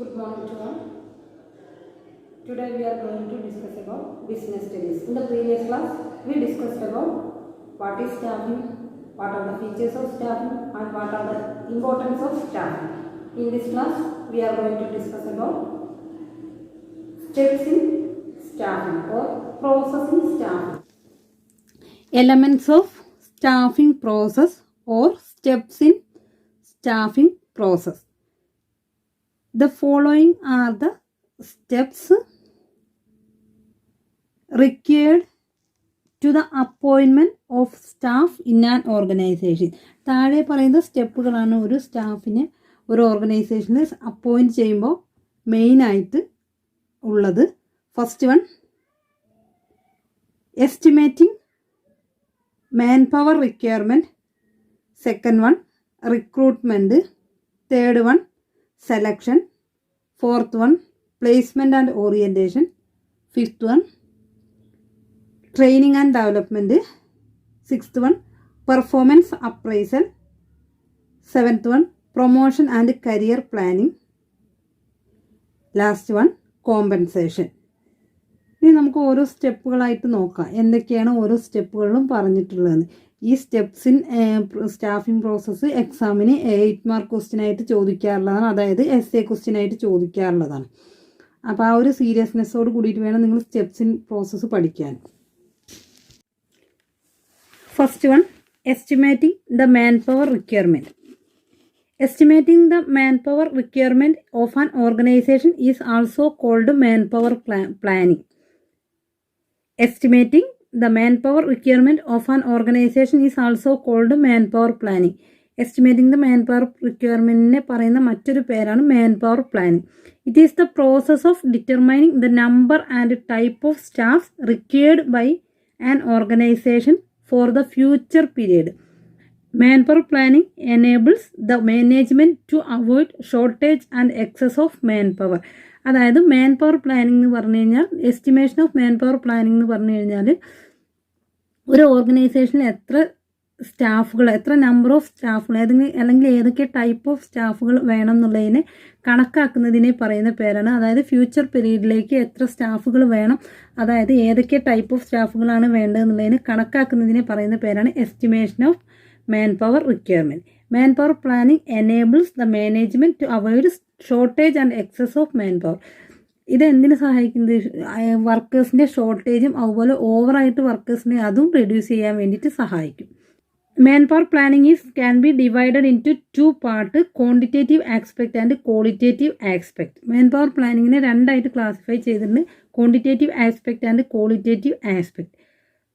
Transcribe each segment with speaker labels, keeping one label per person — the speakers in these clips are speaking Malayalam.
Speaker 1: Good morning to all. Today we are going to discuss about business studies. In the previous class, we discussed about what is staffing, what are the features of staffing, and what are the importance of staffing. In this class, we are going to discuss about steps in staffing or process in staffing. Elements of staffing process or steps in staffing process. The following are the steps required to the appointment of staff in an organization. താഴെ പറയുന്ന സ്റ്റെപ്പുകളാണ് ഒരു സ്റ്റാഫിനെ ഒരു ഓർഗനൈസേഷനിൽ അപ്പോയിൻറ്റ് ചെയ്യുമ്പോൾ മെയിനായിട്ട് ഉള്ളത്. First one, estimating man power requirement. Second one, recruitment. Third one, selection. Fourth one, placement and orientation. Fifth one, training and development. Sixth one, performance appraisal. Seventh one, promotion and career planning. Last one, compensation. ഇനി നമുക്ക് ഓരോ സ്റ്റെപ്പുകളായിട്ട് നോക്കാം എന്തൊക്കെയാണ് ഓരോ സ്റ്റെപ്പുകളിലും പറഞ്ഞിട്ടുള്ളത്. ഈ സ്റ്റെപ്സ് ഇൻ സ്റ്റാഫിംഗ് പ്രോസസ്സ് എക്സാമിന് 8 മാർക്ക് ക്വസ്റ്റ്യൻ ആയിട്ട് ചോദിക്കാറുള്ളതാണ്, അതായത് essay ക്വസ്റ്റ്യൻ ആയിട്ട് ചോദിക്കാറുള്ളതാണ്. അപ്പോൾ ആ ഒരു സീരിയസ്നെസ്സോട് കൂടിയിട്ട് വേണം നിങ്ങൾ സ്റ്റെപ്സ് ഇൻ പ്രോസസ്സ് പഠിക്കാൻ. First one, estimating the man power requirement. Estimating the manpower requirement of an organization is also called manpower planning. Estimating the manpower requirement of an organization is also called manpower planning. Estimating the manpower requirement ne parayna mattoru perana manpower planning. It is the process of determining the number and type of staff required by an organization for the future period. Manpower planning enables the management to avoid shortage and excess of manpower. അതായത് മാൻ പവർ പ്ലാനിംഗ് എന്ന് പറഞ്ഞു കഴിഞ്ഞാൽ, estimation of man power planning എന്ന് പറഞ്ഞു കഴിഞ്ഞാൽ ഒരു ഓർഗനൈസേഷനിൽ എത്ര സ്റ്റാഫുകൾ, എത്ര നമ്പർ ഓഫ് സ്റ്റാഫുകൾ, അല്ലെങ്കിൽ ഏതൊക്കെ ടൈപ്പ് ഓഫ് സ്റ്റാഫുകൾ വേണം എന്നുള്ളതിനെ കണക്കാക്കുന്നതിനെ പറയുന്ന പേരാണ്. അതായത് ഫ്യൂച്ചർ പീരീഡിലേക്ക് എത്ര സ്റ്റാഫുകൾ വേണം, അതായത് ഏതൊക്കെ ടൈപ്പ് ഓഫ് സ്റ്റാഫുകളാണ് വേണ്ടതെന്നുള്ളതിനെ കണക്കാക്കുന്നതിനെ പറയുന്ന പേരാണ് estimation of manpower requirement. Manpower planning enables the management to avoid shortage and excess of manpower. ഇത് എന്തിനു സഹായിക്കുന്നത്? വർക്കേഴ്സിൻ്റെ ഷോർട്ടേജും അതുപോലെ ഓവറായിട്ട് വർക്കേഴ്സിനെ അതും റെഡ്യൂസ് ചെയ്യാൻ വേണ്ടിയിട്ട് സഹായിക്കും. Manpower planning can be divided into two parts, quantitative aspect and qualitative aspect. Manpower planning രണ്ടായിട്ട് ക്ലാസിഫൈ ചെയ്തിട്ടുണ്ട്, quantitative aspect and qualitative aspect.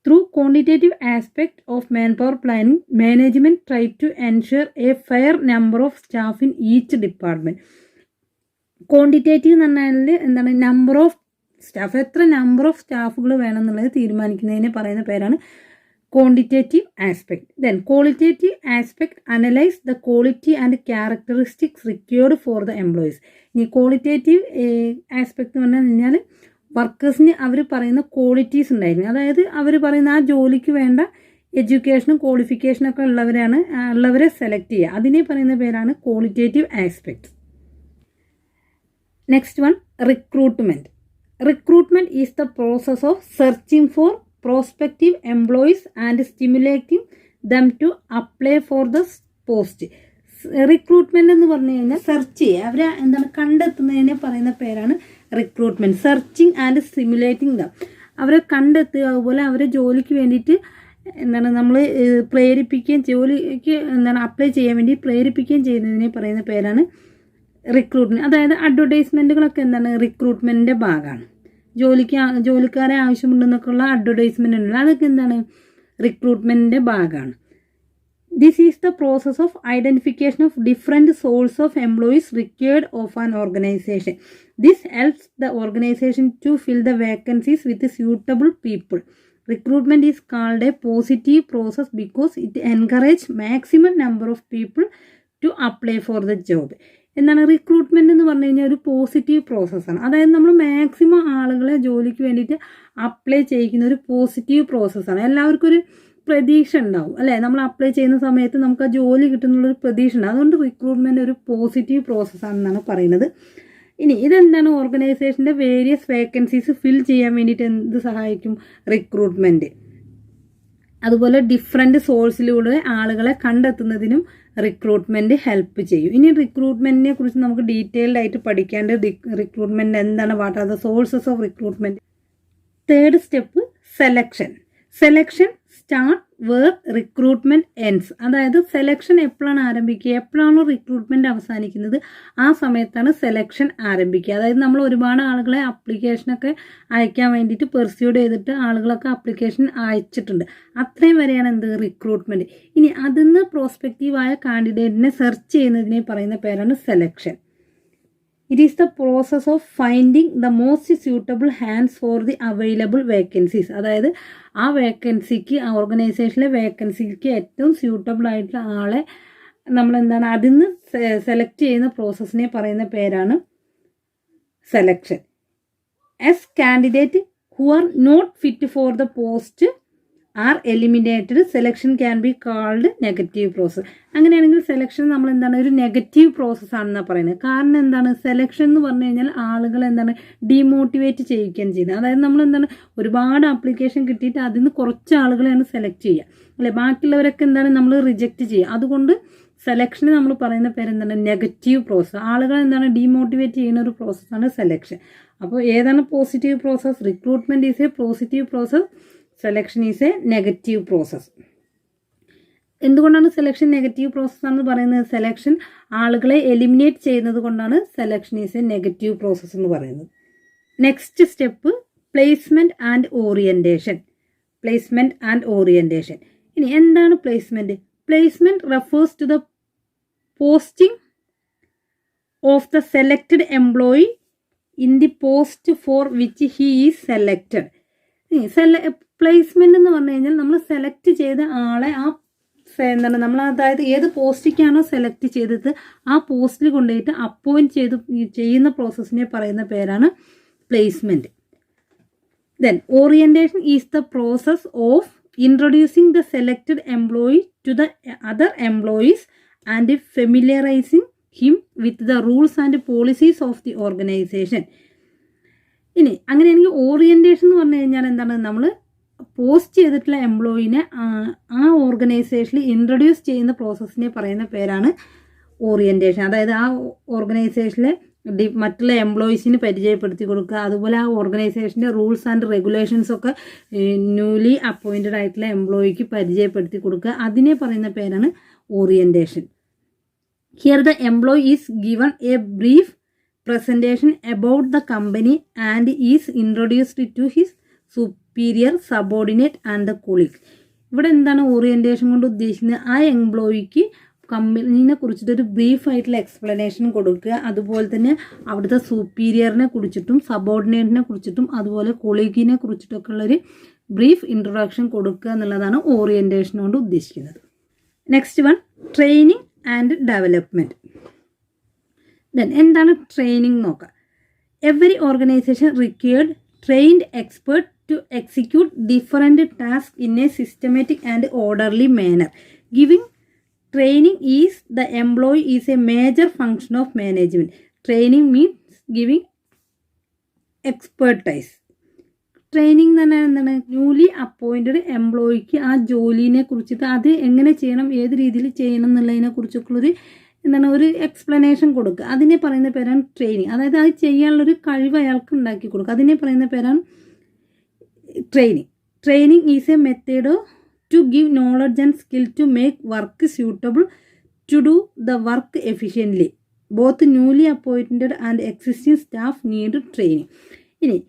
Speaker 1: Through quantitative aspect of manpower planning, management try to ensure a fair number of staff in each department. Quantitative എന്ന് പറഞ്ഞാൽ എന്താണ്? നമ്പർ ഓഫ് സ്റ്റാഫ്, എത്ര നമ്പർ ഓഫ് സ്റ്റാഫുകൾ വേണം എന്നുള്ളത് തീരുമാനിക്കുന്നതിനെ പറയുന്ന പേരാണ് quantitative aspect. Then qualitative aspect analyze the quality and characteristics required for the employees. ഇനി qualitative aspect എന്ന് പറഞ്ഞു കഴിഞ്ഞാൽ വർക്കേഴ്സിന് അവർ പറയുന്ന ക്വാളിറ്റീസ് ഉണ്ടായിരുന്നു, അതായത് അവർ പറയുന്ന ആ ജോലിക്ക് വേണ്ട എഡ്യൂക്കേഷനും ക്വാളിഫിക്കേഷനൊക്കെ ഉള്ളവരെ സെലക്ട് ചെയ്യുക, അതിനെ പറയുന്ന പേരാണ് qualitative aspect. Next one, recruitment. Recruitment is the process of searching for prospective employees and stimulating them to apply for the post. Recruitment എന്ന് പറഞ്ഞു കഴിഞ്ഞാൽ സെർച്ച് ചെയ്യുക, അവരെ കണ്ടെത്തുന്നതിനെ പറയുന്ന പേരാണ് recruitment. Searching and stimulating them, അവരെ കണ്ടെത്തുക, അതുപോലെ അവരെ ജോലിക്ക് വേണ്ടിയിട്ട് നമ്മൾ പ്രേരിപ്പിക്കുകയും ജോലിക്ക് അപ്ലൈ ചെയ്യാൻ വേണ്ടി പ്രേരിപ്പിക്കുകയും ചെയ്യുന്നതിനെ പറയുന്ന പേരാണ് റിക്രൂട്ട്മെൻറ്റ്. അതായത് അഡ്വർടൈസ്മെൻറ്റുകളൊക്കെ റിക്രൂട്ട്മെൻറ്റിൻ്റെ ഭാഗമാണ്. ജോലിക്കാരെ ആവശ്യമുണ്ടെന്നൊക്കെയുള്ള അഡ്വർടൈസ്മെൻ്റ് ഉണ്ടല്ലോ, അതൊക്കെ റിക്രൂട്ട്മെൻറ്റിൻ്റെ ഭാഗമാണ്. This is the process of identification of different sources of employees required of an organization. This helps the organization to fill the vacancies with suitable people. Recruitment is called a positive process because it encourages maximum number of people to apply for the job. എന്താണ് റിക്രൂട്ട്മെൻറ്റ് എന്ന് പറഞ്ഞു കഴിഞ്ഞാൽ ഒരു പോസിറ്റീവ് പ്രോസസ്സാണ്. അതായത് നമ്മൾ മാക്സിമം ആളുകളെ ജോലിക്ക് വേണ്ടിയിട്ട് അപ്ലൈ ചെയ്യിക്കുന്ന ഒരു പോസിറ്റീവ് പ്രോസസ്സാണ്. എല്ലാവർക്കും ഒരു പ്രതീക്ഷ ഉണ്ടാവും അല്ലേ, നമ്മൾ അപ്ലൈ ചെയ്യുന്ന സമയത്ത് നമുക്ക് ആ ജോലി കിട്ടുന്നുള്ളൊരു പ്രതീക്ഷ ഉണ്ട്. അതുകൊണ്ട് റിക്രൂട്ട്മെൻറ്റ് ഒരു പോസിറ്റീവ് പ്രോസസ്സാണെന്നാണ് പറയുന്നത്. ഇനി ഇതെന്താണ്? ഓർഗനൈസേഷൻ്റെ വേരിയസ് വേക്കൻസീസ് ഫിൽ ചെയ്യാൻ വേണ്ടിയിട്ട് എന്ത് സഹായിക്കും? റിക്രൂട്ട്മെൻറ്റ്. അതുപോലെ ഡിഫറെൻറ്റ് സോഴ്സിലൂടെ ആളുകളെ കണ്ടെത്തുന്നതിനും റിക്രൂട്ട്മെൻറ്റ് ഹെൽപ്പ് ചെയ്യും. ഇനി റിക്രൂട്ട്മെൻറ്റിനെ കുറിച്ച് നമുക്ക് ഡീറ്റെയിൽഡ് ആയിട്ട് പഠിക്കേണ്ടത് റിക്രൂട്ട്മെൻറ്റ് എന്താണ്, what are the sources of recruitment. Third step selection. Selection start where recruitment ends. അതായത് സെലക്ഷൻ എപ്പോഴാണ് ആരംഭിക്കുക, എപ്പോഴാണോ റിക്രൂട്ട്മെൻറ്റ് അവസാനിക്കുന്നത് ആ സമയത്താണ് സെലക്ഷൻ ആരംഭിക്കുക. അതായത് നമ്മൾ ഒരുപാട് ആളുകളെ ആപ്ലിക്കേഷനൊക്കെ അയക്കാൻ വേണ്ടിയിട്ട് പെർസ്യൂഡ് ചെയ്തിട്ട് ആളുകളൊക്കെ ആപ്ലിക്കേഷൻ അയച്ചിട്ടുണ്ട്. അത്രയും വരെയാണ് എന്ത്? റിക്രൂട്ട്മെൻറ്റ്. ഇനി അതിന്ന് പ്രോസ്പെക്റ്റീവായ കാൻഡിഡേറ്റിനെ സെർച്ച് ചെയ്യുന്നതിനെ പറയുന്ന പേരാണ് selection. It is the process of finding the most suitable hands for the available vacancies. അതായത് ആ വേക്കൻസിക്ക്, ആ ഓർഗനൈസേഷനിലെ വേക്കൻസിക്ക് ഏറ്റവും സ്യൂട്ടബിൾ ആയിട്ടുള്ള ആളെ നമ്മളെന്താണ് അതിന്ന് സെലക്ട് ചെയ്യുന്ന പ്രോസസ്സിനെ പറയുന്ന പേരാണ് selection. As candidate who are not fit for the post are eliminated, selection can be called negative process. അങ്ങനെയാണെങ്കിൽ സെലക്ഷൻ നമ്മൾ എന്താണ്, ഒരു നെഗറ്റീവ് പ്രോസസ് ആണെന്നാണ് പറയുന്നത്. കാരണം എന്താണ്? സെലക്ഷൻ എന്ന് പറഞ്ഞു കഴിഞ്ഞാൽ ആളുകൾ എന്താണ്, ഡീമോട്ടിവേറ്റ് ചെയ്യിക്കുകയാണ് ചെയ്യുന്നത്. അതായത് നമ്മൾ എന്താണ്, ഒരുപാട് ആപ്ലിക്കേഷൻ കിട്ടിയിട്ട് അതിൽ നിന്ന് കുറച്ച് ആളുകളെയാണ് സെലക്ട് ചെയ്യുക, അല്ലെ? ബാക്കിയുള്ളവരൊക്കെ എന്താണ് നമ്മൾ റിജക്റ്റ് ചെയ്യുക. അതുകൊണ്ട് സെലക്ഷന് നമ്മൾ പറയുന്ന പേരെന്താണ്? Negative process. ആളുകൾ എന്താണ്, ഡീമോട്ടിവേറ്റ് ചെയ്യുന്ന ഒരു പ്രോസസ്സാണ് സെലക്ഷൻ. അപ്പോൾ ഏതാണ് positive process? Recruitment is a positive process, selection is a negative process. എന്തുകൊണ്ടാണ് സെലക്ഷൻ നെഗറ്റീവ് പ്രോസസ് എന്ന് പറയുന്നത്? സെലക്ഷൻ ആളുകളെ എലിമിനേറ്റ് ചെയ്യുന്നത് കൊണ്ടാണ് selection is a negative process എന്ന് പറയുന്നത്. Next step placement and orientation. Placement and orientation. ഇനി എന്താണ് placement? Placement refers to the posting of the selected employee in the post for which he is selected. Placement എന്ന് പറഞ്ഞു കഴിഞ്ഞാൽ നമ്മൾ സെലക്ട് ചെയ്ത ആളെ എന്താണ് നമ്മൾ, അതായത് ഏത് പോസ്റ്റിക്കാണോ സെലക്ട് ചെയ്തത് ആ പോസ്റ്റിൽ കൊണ്ടുപോയിട്ട് അപ്പോയിന്റ് ചെയ്യുന്ന പ്രോസസ്സിനെ പറയുന്ന പേരാണ് placement. Then orientation is the process of introducing the selected employee to the other employees and familiarising him with the rules and policies of the organisation. ഇനി അങ്ങനെയാണെങ്കിൽ ഓറിയന്റേഷൻ എന്ന് പറഞ്ഞു കഴിഞ്ഞാൽ എന്താണ്, നമ്മൾ പോസ്റ്റ് ചെയ്തിട്ടുള്ള എംപ്ലോയിനെ ആ ഓർഗനൈസേഷനിൽ ഇൻട്രൊഡ്യൂസ് ചെയ്യുന്ന പ്രോസസ്സിനെ പറയുന്ന പേരാണ് ഓറിയന്റേഷൻ. അതായത് ആ ഓർഗനൈസേഷനിലെ മറ്റുള്ള എംപ്ലോയീസിന് പരിചയപ്പെടുത്തി കൊടുക്കുക, അതുപോലെ ആ ഓർഗനൈസേഷൻ്റെ റൂൾസ് ആൻഡ് റെഗുലേഷൻസ് ഒക്കെ ന്യൂലി അപ്പോയിൻറ്റഡ് ആയിട്ടുള്ള എംപ്ലോയിക്ക് പരിചയപ്പെടുത്തി കൊടുക്കുക, അതിനെ പറയുന്ന പേരാണ് orientation. Here the employee is given A brief presentation about the company and is introduced to his superior, subordinate and the colleague. ഇവിടെ എന്താണ് ഓറിയന്റേഷൻ കൊണ്ട് ഉദ്ദേശിക്കുന്നത്? ആ എംപ്ലോയിക്ക് കമ്പനീനെ കുറിച്ചിട്ടൊരു ബ്രീഫ് ആയിട്ടുള്ള എക്സ്പ്ലനേഷൻ കൊടുക്കുക, അതുപോലെ തന്നെ അവിടുത്തെ സൂപ്പീരിയറിനെ കുറിച്ചിട്ടും സബോർഡിനേറ്റിനെ കുറിച്ചിട്ടും അതുപോലെ കൊളീഗിനെ കുറിച്ചിട്ടൊക്കെ ഉള്ളൊരു ബ്രീഫ് ഇൻട്രൊഡക്ഷൻ കൊടുക്കുക എന്നുള്ളതാണ് ഓറിയന്റേഷൻ കൊണ്ട് ഉദ്ദേശിക്കുന്നത്. Next one training and development. Then എന്താണ് ട്രെയിനിങ് നോക്കുക. Every organisation required trained expert to execute different task in a systematic and orderly manner. Giving training is the employee is a major function of management. Training means giving expertise. Training എന്ന് പറഞ്ഞാൽ എന്താണ്, ന്യൂലി അപ്പോയിൻറ്റഡ് എംപ്ലോയിക്ക് ആ ജോലിനെ കുറിച്ചിട്ട് അത് എങ്ങനെ ചെയ്യണം, ഏത് രീതിയിൽ ചെയ്യണം എന്നുള്ളതിനെ കുറിച്ചൊക്കെയുള്ളൊരു എന്താണ് ഒരു എക്സ്പ്ലനേഷൻ കൊടുക്കുക, അതിനെ പറയുന്ന പേരാണ് ട്രെയിനിങ്. അതായത് അത് ചെയ്യാനുള്ളൊരു കഴിവ് അയാൾക്ക് ഉണ്ടാക്കി കൊടുക്കുക, അതിനെ പറയുന്ന പേരാണ് training. Training is a method to give knowledge and skill to make work suitable to do the work efficiently. Both newly appointed and existing staff need training. ഇനി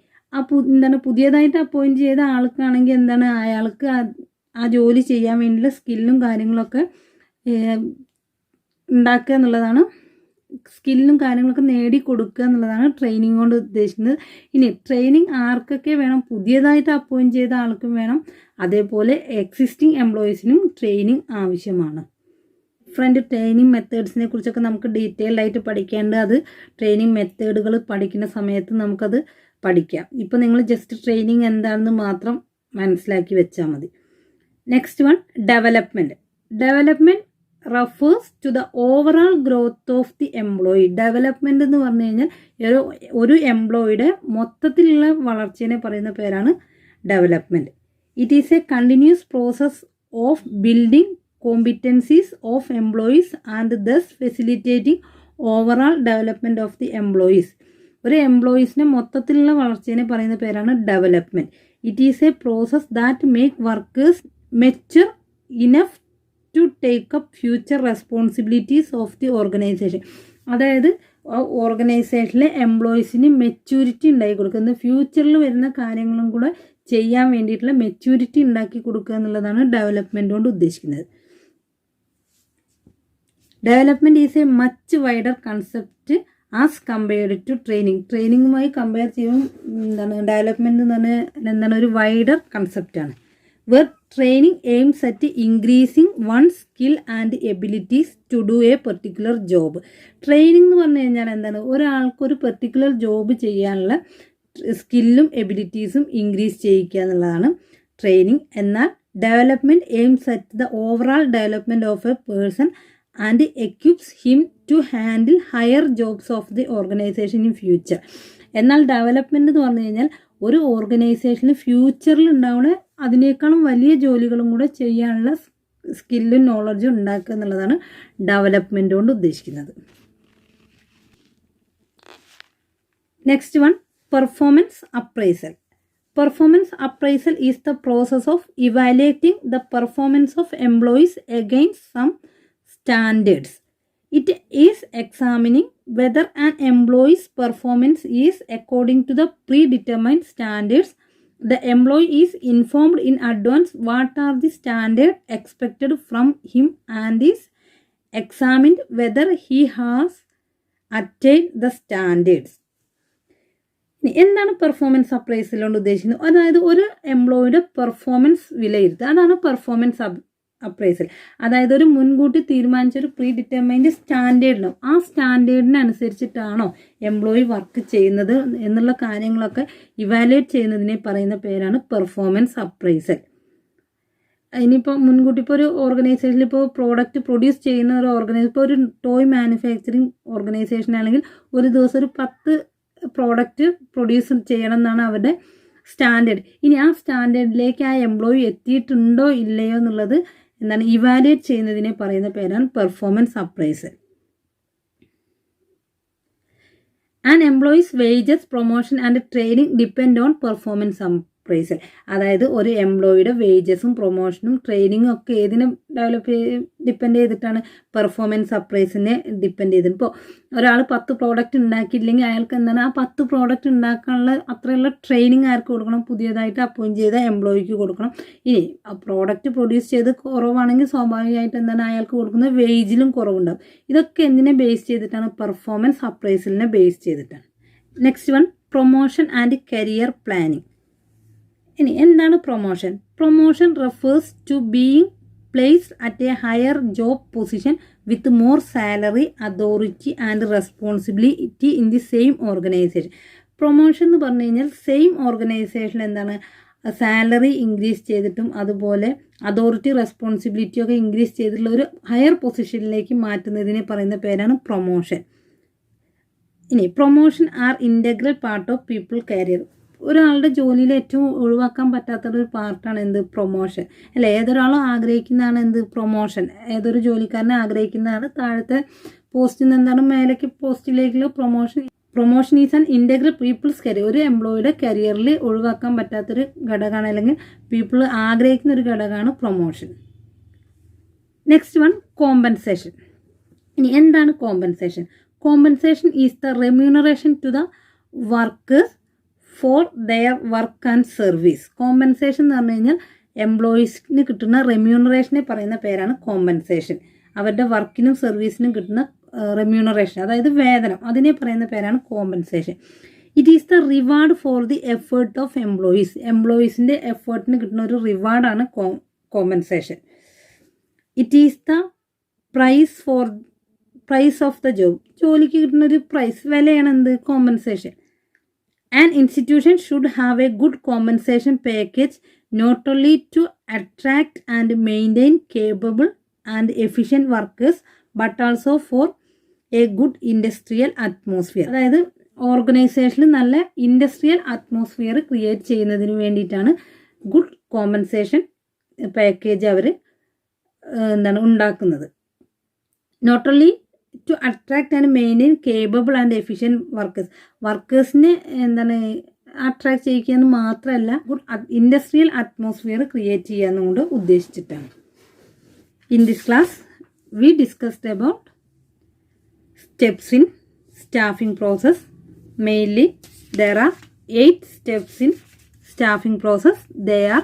Speaker 1: എന്താണ് പുതിയതായിട്ട് അപ്പോയിൻറ്റ് ചെയ്ത ആൾക്കാണെങ്കിൽ എന്താണ് അയാൾക്ക് ആ ജോലി ചെയ്യാൻ വേണ്ടിയുള്ള സ്കില്ലും കാര്യങ്ങളൊക്കെ ഉണ്ടാക്കുക എന്നുള്ളതാണ്, സ്കില്ലും കാര്യങ്ങളൊക്കെ നേടിക്കൊടുക്കുക എന്നുള്ളതാണ് ട്രെയിനിങ് കൊണ്ട് ഉദ്ദേശിക്കുന്നത്. ഇനി ട്രെയിനിങ് ആർക്കൊക്കെ വേണം? പുതിയതായിട്ട് അപ്പോയിൻറ്റ് ചെയ്ത ആൾക്കും വേണം, അതേപോലെ എക്സിസ്റ്റിംഗ് എംപ്ലോയീസിനും ട്രെയിനിങ് ആവശ്യമാണ്. ഡിഫറെൻറ്റ് ട്രെയിനിങ് മെത്തേഡ്സിനെ കുറിച്ചൊക്കെ നമുക്ക് ഡീറ്റെയിൽഡ് ആയിട്ട് പഠിക്കേണ്ടത്, അത് ട്രെയിനിങ് മെത്തേഡുകൾ പഠിക്കുന്ന സമയത്ത് നമുക്കത് പഠിക്കാം. ഇപ്പോൾ നിങ്ങൾ ജസ്റ്റ് ട്രെയിനിങ് എന്താണെന്ന് മാത്രം മനസ്സിലാക്കി വെച്ചാൽ മതി. Next one development. Development refers to the overall growth of the employee. Development എന്ന് പറഞ്ഞു കഴിഞ്ഞാൽ ഒരു എംപ്ലോയിയുടെ മൊത്തത്തിലുള്ള വളർച്ചയെ പറയുന്ന പേരാണ് development. It is a continuous process of building competencies of employees and thus facilitating overall development of the employees. ഒരു എംപ്ലോയീസിൻ്റെ മൊത്തത്തിലുള്ള വളർച്ചയെ പറയുന്ന പേരാണ് development. It is a process that make workers mature enough to take up future responsibilities of the organisation. അതായത് ഓർഗനൈസേഷനിലെ എംപ്ലോയീസിന് മെച്യൂരിറ്റി ഉണ്ടാക്കി കൊടുക്കുന്നത് ഫ്യൂച്ചറിൽ വരുന്ന കാര്യങ്ങളും കൂടെ ചെയ്യാൻ വേണ്ടിയിട്ടുള്ള മെച്യൂരിറ്റി ഉണ്ടാക്കി കൊടുക്കുക എന്നുള്ളതാണ് ഡെവലപ്മെൻറ്റ് കൊണ്ട് ഉദ്ദേശിക്കുന്നത്. Development is a much wider concept as compared to training. ട്രെയിനിങ്ങുമായി കമ്പയർ ചെയ്യുമ്പോൾ ഡെവലപ്മെൻറ്റ് എന്ന് പറഞ്ഞാൽ ഒരു വൈഡർ കൺസെപ്റ്റാണ്. Where training aims at increasing one skill and abilities to do a particular job. Training എന്ന് പറഞ്ഞു കഴിഞ്ഞാൽ എന്താണ്, ഒരാൾക്കൊരു പെർട്ടിക്കുലർ ജോബ് ചെയ്യാനുള്ള സ്കില്ലും എബിലിറ്റീസും ഇൻക്രീസ് ചെയ്യിക്കുക എന്നുള്ളതാണ് ട്രെയിനിങ്. എന്നാൽ development aims at the overall development of a person and equips him to handle higher jobs of the organisation in future. എന്നാൽ ഡെവലപ്മെൻറ്റ് എന്ന് പറഞ്ഞു കഴിഞ്ഞാൽ ഒരു ഓർഗനൈസേഷനിൽ ഫ്യൂച്ചറിൽ ഉണ്ടാവുന്ന അതിനേക്കാളും വലിയ ജോലികളും കൂടെ ചെയ്യാനുള്ള സ്കില്ലും നോളജും ഉണ്ടാക്കുക എന്നുള്ളതാണ് ഡെവലപ്മെൻറ്റ് കൊണ്ട് ഉദ്ദേശിക്കുന്നത്. Next one, performance appraisal. Performance appraisal is the process of evaluating the performance of employees against some standards. It is examining whether an employee's performance is according to the predetermined standards. The employee is informed in advance what are the standards expected from him and is examined whether he has attained the standards. എന്താണ് പെർഫോമൻസ് അപ്രൈസൽ കൊണ്ട് ഉദ്ദേശിക്കുന്നത്? അതായത് ഒരു എംപ്ലോയിയുടെ പെർഫോമൻസ് വിലയിരുത്തുക, അതാണ് പെർഫോമൻസ് അപ്രൈസൽ. അതായത് ഒരു മുൻകൂട്ടി തീരുമാനിച്ച ഒരു പ്രീ ഡിറ്റർമൈൻഡ് സ്റ്റാൻഡേർഡിനും ആ സ്റ്റാൻഡേർഡിനനുസരിച്ചിട്ടാണോ എംപ്ലോയി വർക്ക് ചെയ്യുന്നത് എന്നുള്ള കാര്യങ്ങളൊക്കെ ഇവാലുവേറ്റ് ചെയ്യുന്നതിനെ പറയുന്ന പേരാണ് പെർഫോമൻസ് അപ്രൈസൽ. ഇനിയിപ്പോൾ മുൻകൂട്ടി ഇപ്പോൾ ഒരു ഓർഗനൈസേഷനിൽ ഇപ്പോൾ പ്രോഡക്റ്റ് പ്രൊഡ്യൂസ് ചെയ്യുന്ന ഒരു ഓർഗനൈസേഷൻ, ഇപ്പോൾ ഒരു ടോയ് മാനുഫാക്ചറിങ് ഓർഗനൈസേഷൻ ആണെങ്കിൽ ഒരു ദിവസം ഒരു 10 പ്രോഡക്റ്റ് പ്രൊഡ്യൂസ് ചെയ്യണം എന്നാണ് അവരുടെ സ്റ്റാൻഡേർഡ്. ഇനി ആ സ്റ്റാൻഡേർഡിലേക്ക് ആ എംപ്ലോയി എത്തിയിട്ടുണ്ടോ ഇല്ലയോ എന്നുള്ളത് എന്താണ് ഇവാലുവേറ്റ് ചെയ്യുന്നതിനെ പറയുന്ന പേരാണ് performance appraisal. An employees wages, promotion and training depend on performance appraisal. അതായത് ഒരു എംപ്ലോയിയുടെ വേജസും പ്രൊമോഷനും ട്രെയിനിങ്ങും ഒക്കെ ഏതിനെ ഡിപ്പെൻഡ് ചെയ്തിട്ടാണ്? പെർഫോമൻസ് അപ്രൈസിനെ ഡിപ്പെൻഡ് ചെയ്തിട്ട്. ഇപ്പോൾ ഒരാൾ 10 പ്രോഡക്റ്റ് ഉണ്ടാക്കിയില്ലെങ്കിൽ അയാൾക്ക് എന്താണ് ആ 10 പ്രോഡക്റ്റ് ഉണ്ടാക്കാനുള്ള അത്രയുള്ള ട്രെയിനിങ് ആർക്ക് കൊടുക്കണം? പുതിയതായിട്ട് അപ്പോയിൻറ്റ് ചെയ്ത എംപ്ലോയിക്ക് കൊടുക്കണം. ഇനി ആ പ്രോഡക്റ്റ് പ്രൊഡ്യൂസ് ചെയ്ത് കുറവാണെങ്കിൽ സ്വാഭാവികമായിട്ട് എന്താണ് അയാൾക്ക് കൊടുക്കുന്ന വേജിലും കുറവുണ്ടാകും. ഇതൊക്കെ എന്തിനെ ബേസ് ചെയ്തിട്ടാണ്? പെർഫോമൻസ് അപ്രൈസലിനെ ബേസ് ചെയ്തിട്ടാണ്. Next one, promotion and career planning. ഇനി എന്താണ് promotion? Promotion refers to being placed at a higher job position with more salary, authority and responsibility in the same organisation. Promotion എന്ന് പറഞ്ഞു കഴിഞ്ഞാൽ സെയിം ഓർഗനൈസേഷൻ എന്താണ് സാലറി ഇൻക്രീസ് ചെയ്തിട്ടും അതുപോലെ അതോറിറ്റി റെസ്പോൺസിബിലിറ്റി ഒക്കെ ഇൻക്രീസ് ചെയ്തിട്ടുള്ള ഒരു ഹയർ പൊസിഷനിലേക്ക് മാറ്റുന്നതിനെ പറയുന്ന പേരാണ് പ്രൊമോഷൻ. ഇനി promotion are integral part of people career. ഒരാളുടെ ജോലിയിൽ ഏറ്റവും ഒഴിവാക്കാൻ പറ്റാത്തൊരു പാർട്ടാണ് എന്ത്? പ്രൊമോഷൻ അല്ലേ? ഏതൊരാളും ആഗ്രഹിക്കുന്നതാണ് എന്ത്? പ്രൊമോഷൻ. ഏതൊരു ജോലിക്കാരനെ ആഗ്രഹിക്കുന്നതാണ് താഴത്തെ പോസ്റ്റിൽ നിന്ന് എന്താണ് മേലേക്ക് പോസ്റ്റിലേക്കുള്ള promotion. Promotion is an integral people's career. ഒരു എംപ്ലോയിയുടെ കരിയറിൽ ഒഴിവാക്കാൻ പറ്റാത്തൊരു ഘടകമാണ്, അല്ലെങ്കിൽ പീപ്പിൾ ആഗ്രഹിക്കുന്ന ഒരു ഘടകമാണ് പ്രൊമോഷൻ. Next one, compensation. ഇനി എന്താണ് compensation? Compensation is the remuneration to the workers for their work and service. Compensation എന്ന് പറഞ്ഞു കഴിഞ്ഞാൽ എംപ്ലോയീസിന് കിട്ടുന്ന റെമ്യൂണറേഷനെ പറയുന്ന പേരാണ് കോമ്പൻസേഷൻ. അവരുടെ വർക്കിനും സർവീസിനും കിട്ടുന്ന റെമ്യൂണറേഷൻ, അതായത് വേതനം, അതിനെ പറയുന്ന പേരാണ് compensation. It is the reward for the effort of employees. എംപ്ലോയീസിൻ്റെ എഫേർട്ടിന് കിട്ടുന്ന ഒരു റിവാർഡാണ് compensation. It is the price of the job. ജോലിക്ക് കിട്ടുന്ന ഒരു പ്രൈസ്, വിലയാണ് എന്ത്? Compensation. An institution should have a good compensation package not only to attract and maintain capable and efficient workers but also for a good industrial atmosphere. അതായത് ഓർഗനൈസേഷനിൽ നല്ല ഇൻഡസ്ട്രിയൽ അറ്റ്മോസ്ഫിയർ ക്രിയേറ്റ് ചെയ്യുന്നതിന് വേണ്ടിയിട്ടാണ് ഗുഡ് കോമ്പൻസേഷൻ പാക്കേജ് അവർ ഉണ്ടാക്കുന്നത്. Not only to attract and maintain capable and efficient വർക്കേഴ്സിനെ അട്രാക്ട് ചെയ്യിക്കുക മാത്രമല്ല ഗുഡ് ഇൻഡസ്ട്രിയൽ അറ്റ്മോസ്ഫിയർ ക്രിയേറ്റ് ചെയ്യാന്നുകൊണ്ട് ഉദ്ദേശിച്ചിട്ടാണ്. In this class we discussed about steps in staffing process. Mainly there are 8 steps in staffing process. They are: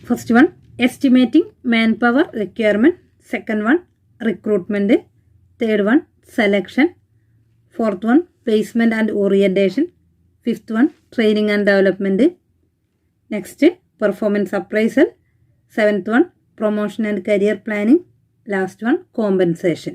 Speaker 1: first one, estimating manpower requirement; second one, recruitment; third one, selection; fourth one, placement and orientation; fifth one, training and development; next, performance appraisal; seventh one, promotion and career planning; last one, compensation.